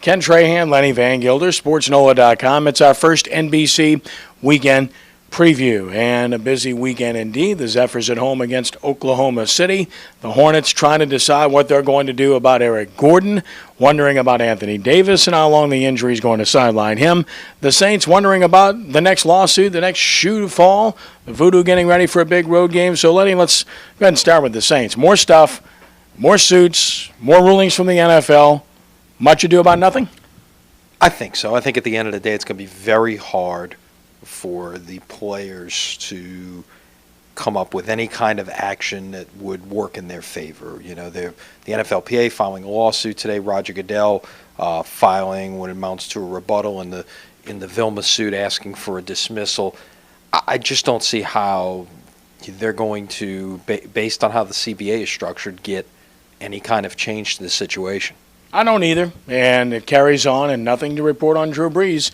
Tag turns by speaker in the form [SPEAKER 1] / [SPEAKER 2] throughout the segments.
[SPEAKER 1] Ken Trahan, Lenny Vangilder, SportsNola.com. It's our first NBC weekend preview, and a busy weekend indeed. The Zephyrs at home against Oklahoma City. The Hornets trying to decide what they're going to do about Eric Gordon, wondering about Anthony Davis and how long the injury is going to sideline him. The Saints wondering about the next lawsuit, the next shoe to fall. The Voodoo getting ready for a big road game. So, Lenny, let's go ahead and start with the Saints. More stuff, more suits, more rulings from the NFL. Much ado about nothing?
[SPEAKER 2] I think so. I think at the end of the day, it's going to be very hard for the players to come up with any kind of action that would work in their favor. You know, the NFLPA filing a lawsuit today. Roger Goodell filing what amounts to a rebuttal in the Vilma suit, asking for a dismissal. I just don't see how they're going to, based on how the CBA is structured, get any kind of change to the situation.
[SPEAKER 1] I don't either, and it carries on, and nothing to report on Drew Brees.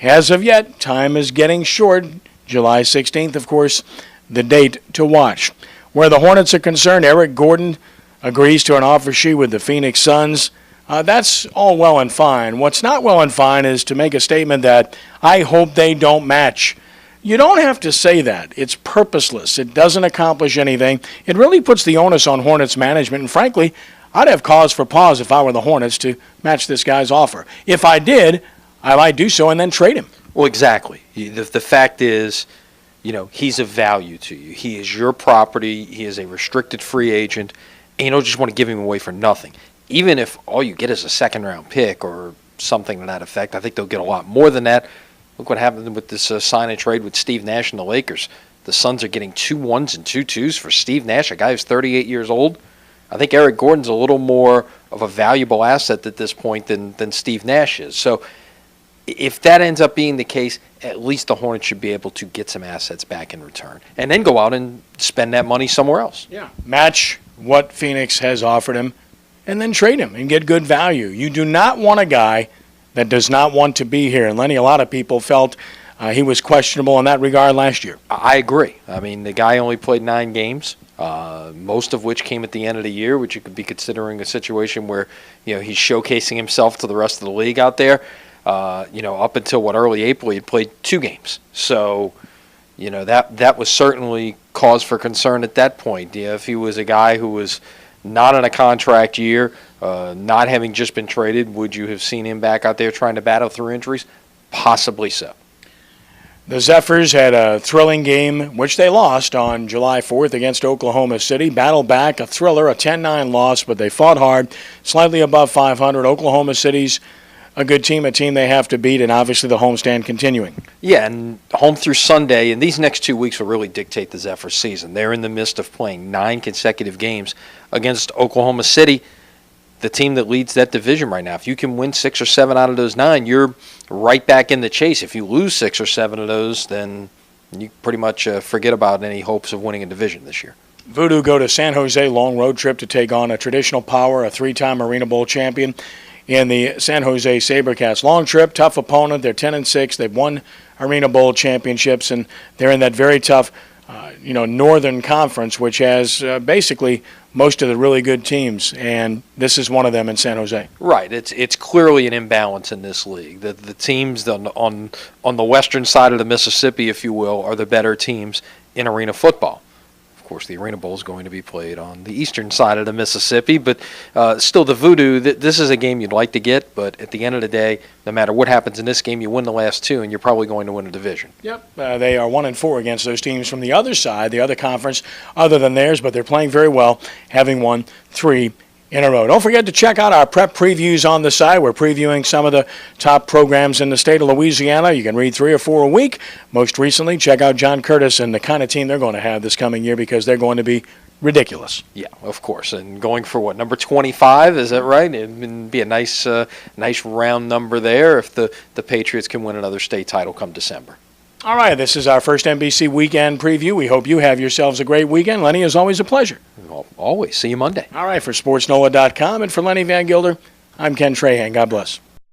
[SPEAKER 1] As of yet, time is getting short. July 16th, of course, the date to watch. Where the Hornets are concerned, Eric Gordon agrees to an offer sheet with the Phoenix Suns. That's all well and fine. What's not well and fine is to make a statement that I hope they don't match. You don't have to say that. It's purposeless. It doesn't accomplish anything. It really puts the onus on Hornets management, and frankly, I'd have cause for pause if I were the Hornets to match this guy's offer. If I did, I might do so and then trade him.
[SPEAKER 2] Well, exactly. The fact is, you know, he's of value to you. He is your property. He is a restricted free agent, and you don't just want to give him away for nothing. Even if all you get is a second-round pick or something to that effect, I think they'll get a lot more than that. Look what happened with this sign and trade with Steve Nash and the Lakers. The Suns are getting 2 1s and 2 2s for Steve Nash, a guy who's 38 years old. I think Eric Gordon's a little more of a valuable asset at this point than Steve Nash is. So if that ends up being the case, at least the Hornets should be able to get some assets back in return and then go out and spend that money somewhere else.
[SPEAKER 1] Yeah, match what Phoenix has offered him and then trade him and get good value. You do not want a guy that does not want to be here. And Lenny, a lot of people felt he was questionable in that regard last year.
[SPEAKER 2] I agree. I mean, the guy only played 9 games. Most of which came at the end of the year, which you could be considering a situation where, you know, he's showcasing himself to the rest of the league out there. You know, up until early April, he played 2 games. So, you know, that was certainly cause for concern at that point. You know, if he was a guy who was not in a contract year, not having just been traded, would you have seen him back out there trying to battle through injuries? Possibly so.
[SPEAKER 1] The Zephyrs had a thrilling game, which they lost on July 4th against Oklahoma City. Battled back, a thriller, a 10-9 loss, but they fought hard, slightly above 500. Oklahoma City's a good team, a team they have to beat, and obviously the homestand continuing.
[SPEAKER 2] Yeah, and home through Sunday, and these next 2 weeks will really dictate the Zephyrs season. They're in the midst of playing 9 consecutive games against Oklahoma City, the team that leads that division right now. If you can win 6 or 7 out of those 9, you're right back in the chase. If you lose 6 or 7 of those, then you pretty much forget about any hopes of winning a division this year.
[SPEAKER 1] Voodoo go to San Jose, long road trip to take on a traditional power, a 3-time Arena Bowl champion in the San Jose SaberCats. Long trip, tough opponent. They're 10-6. They've won Arena Bowl championships, and they're in that very tough Northern Conference, which has basically most of the really good teams, and this is one of them in San Jose.
[SPEAKER 2] Right. It's clearly an imbalance in this league. The teams on the western side of the Mississippi, if you will, are the better teams in arena football. Of course, the Arena Bowl is going to be played on the eastern side of the Mississippi, but still the Voodoo, this is a game you'd like to get, but at the end of the day, no matter what happens in this game, you win the last 2, and you're probably going to win a division.
[SPEAKER 1] Yep. They are 1-4 against those teams from the other side, the other conference, other than theirs, but they're playing very well, having won 3 in a row. Don't forget to check out our prep previews on the site. We're previewing some of the top programs in the state of Louisiana. You can read 3 or 4 a week. Most recently, check out John Curtis and the kind of team they're going to have this coming year, because they're going to be ridiculous.
[SPEAKER 2] Yeah, of course. And going for what, number 25, is that right? It'd be a nice round number there if the Patriots can win another state title come December.
[SPEAKER 1] All right, this is our first NBC weekend preview. We hope you have yourselves a great weekend. Lenny, as always, a pleasure.
[SPEAKER 2] Well, always. See you Monday.
[SPEAKER 1] All right, for SportsNola.com and for Lenny Vangilder, I'm Ken Trahan. God bless.